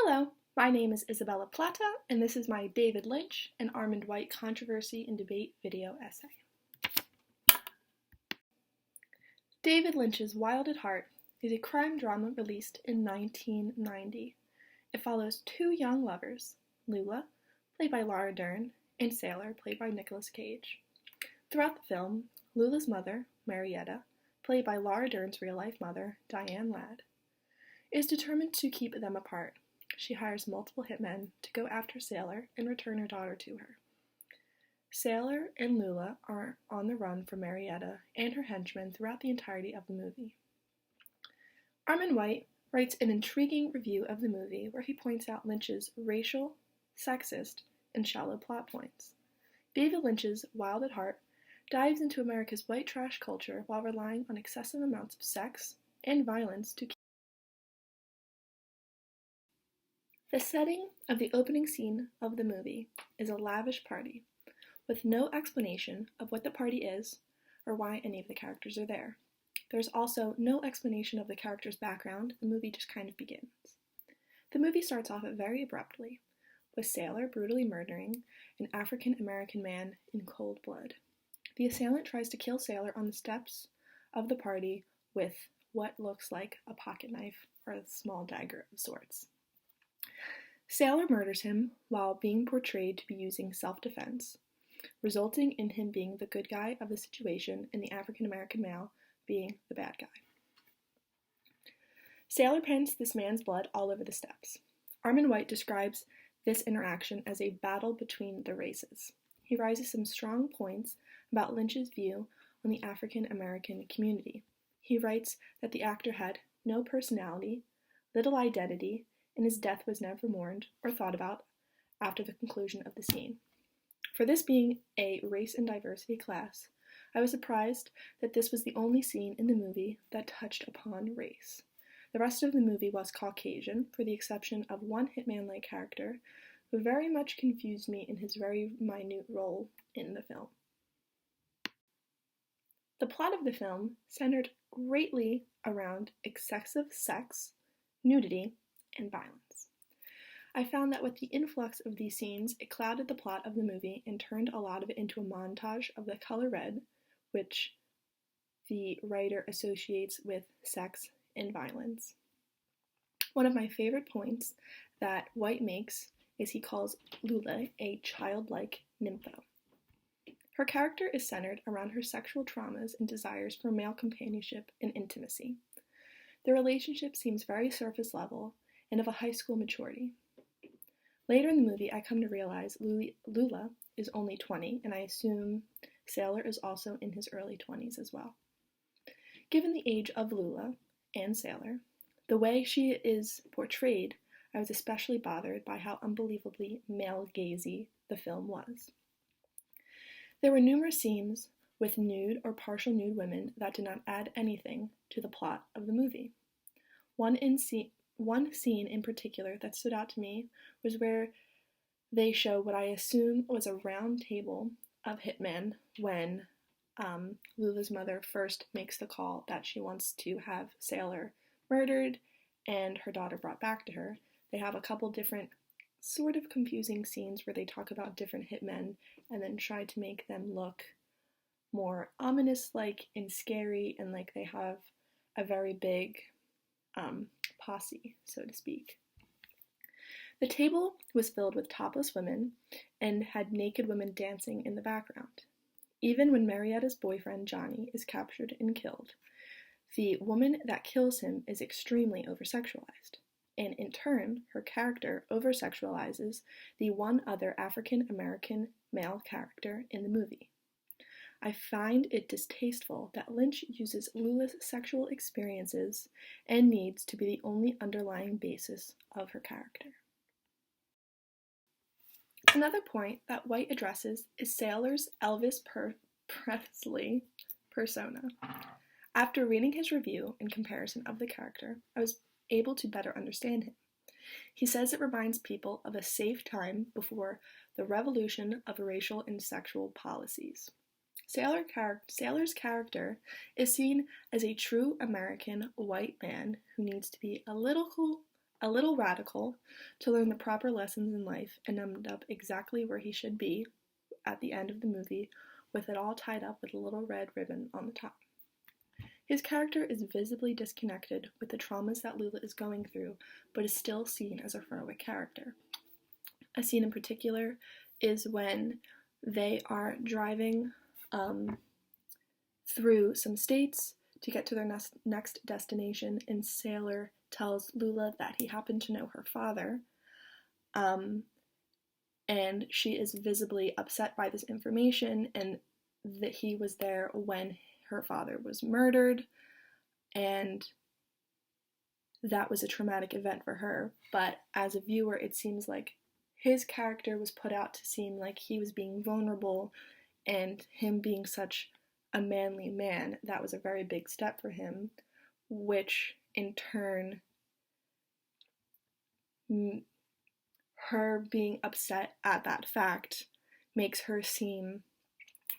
Hello, my name is Isabella Plata, and this is my David Lynch and Armand White Controversy and Debate video essay. David Lynch's Wild at Heart is a crime drama released in 1990. It follows two young lovers, Lula, played by Laura Dern, and Sailor, played by Nicolas Cage. Throughout the film, Lula's mother, Marietta, played by Laura Dern's real-life mother, Diane Ladd, is determined to keep them apart. She hires multiple hitmen to go after Sailor and return her daughter to her. Sailor and Lula are on the run from Marietta and her henchmen throughout the entirety of the movie. Armand White writes an intriguing review of the movie where he points out Lynch's racial, sexist, and shallow plot points. David Lynch's Wild at Heart dives into America's white trash culture while relying on excessive amounts of sex and violence to keep. The setting of the opening scene of the movie is a lavish party, with no explanation of what the party is or why any of the characters are there. There's also no explanation of the character's background. The movie just kind of begins. The movie starts off very abruptly, with Sailor brutally murdering an African-American man in cold blood. The assailant tries to kill Sailor on the steps of the party with what looks like a pocket knife or a small dagger of sorts. Sailor murders him while being portrayed to be using self-defense, resulting in him being the good guy of the situation and the African-American male being the bad guy. Sailor paints this man's blood all over the steps. Armand White describes this interaction as a battle between the races. He raises some strong points about Lynch's view on the African-American community. He writes that the actor had no personality, little identity, and his death was never mourned or thought about after the conclusion of the scene. For this being a race and diversity class, I was surprised that this was the only scene in the movie that touched upon race. The rest of the movie was Caucasian, for the exception of one hitman-like character who very much confused me in his very minute role in the film. The plot of the film centered greatly around excessive sex, nudity, and violence. I found that with the influx of these scenes, it clouded the plot of the movie and turned a lot of it into a montage of the color red, which the writer associates with sex and violence. One of my favorite points that White makes is he calls Lula a childlike nympho. Her character is centered around her sexual traumas and desires for male companionship and intimacy. The relationship seems very surface level and of a high school maturity. Later in the movie, I come to realize Lula is only 20, and I assume Sailor is also in his early 20s as well. Given the age of Lula and Sailor, the way she is portrayed, I was especially bothered by how unbelievably male-gazy the film was. There were numerous scenes with nude or partial nude women that did not add anything to the plot of the movie. One scene in particular that stood out to me was where they show what I assume was a round table of hitmen when Lula's mother first makes the call that she wants to have Sailor murdered and her daughter brought back to her. They have a couple different sort of confusing scenes where they talk about different hitmen and then try to make them look more ominous-like and scary, and like they have a very big posse, so to speak. The table was filled with topless women and had naked women dancing in the background. Even when Marietta's boyfriend, Johnny, is captured and killed, the woman that kills him is extremely oversexualized, and in turn, her character oversexualizes the one other African-American male character in the movie. I find it distasteful that Lynch uses Lula's sexual experiences and needs to be the only underlying basis of her character. Another point that White addresses is Sailor's Elvis Presley persona. After reading his review and comparison of the character, I was able to better understand him. He says it reminds people of a safe time before the revolution of racial and sexual policies. Sailor's character is seen as a true American white man who needs to be a little a little radical to learn the proper lessons in life and end up exactly where he should be at the end of the movie, with it all tied up with a little red ribbon on the top. His character is visibly disconnected with the traumas that Lula is going through, but is still seen as a heroic character. A scene in particular is when they are driving through some states to get to their next destination, and Sailor tells Lula that he happened to know her father, and she is visibly upset by this information, and that he was there when her father was murdered, and that was a traumatic event for her. But as a viewer, it seems like his character was put out to seem like he was being vulnerable, and him being such a manly man, that was a very big step for him, which in turn, her being upset at that fact makes her seem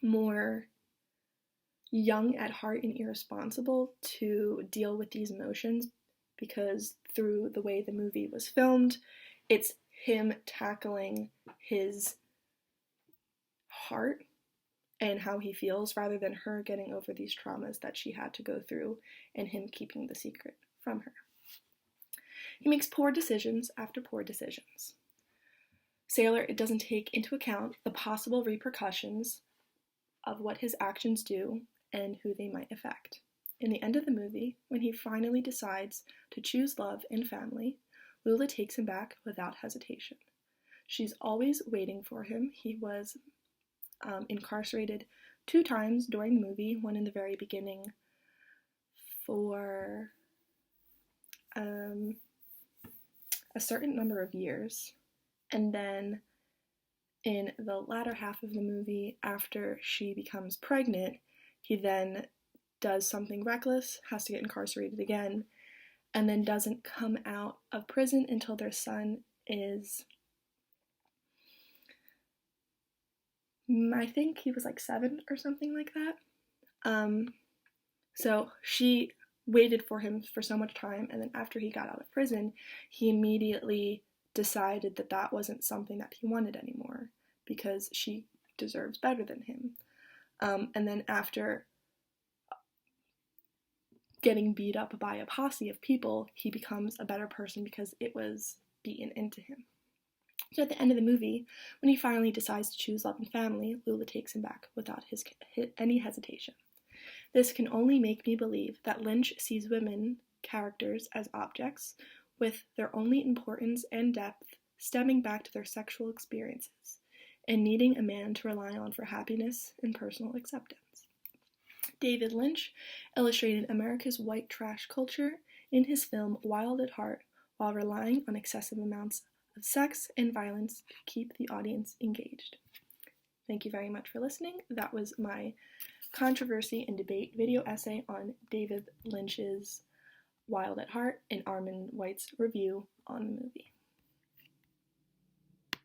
more young at heart and irresponsible to deal with these emotions, because through the way the movie was filmed, it's him tackling his heart and how he feels, rather than her getting over these traumas that she had to go through and him keeping the secret from her. He makes poor decisions after poor decisions. Sailor doesn't take into account the possible repercussions of what his actions do and who they might affect. In the end of the movie, when he finally decides to choose love and family, Lula takes him back without hesitation. She's always waiting for him. He was incarcerated 2 times during the movie, one in the very beginning for a certain number of years, and then in the latter half of the movie, after she becomes pregnant, he then does something reckless, has to get incarcerated again, and then doesn't come out of prison until their son is, I think he was like 7 or something like that. So she waited for him for so much time, and then after he got out of prison, he immediately decided that that wasn't something that he wanted anymore, because she deserves better than him. And then after getting beat up by a posse of people, he becomes a better person because it was beaten into him. So at the end of the movie, when he finally decides to choose love and family, Lula takes him back without any hesitation. This can only make me believe that Lynch sees women characters as objects, with their only importance and depth stemming back to their sexual experiences, and needing a man to rely on for happiness and personal acceptance. David Lynch illustrated America's white trash culture in his film Wild at Heart, while relying on excessive amounts of sex and violence to keep the audience engaged. Thank you very much for listening. That was my controversy and debate video essay on David Lynch's Wild at Heart and Armond White's review on the movie.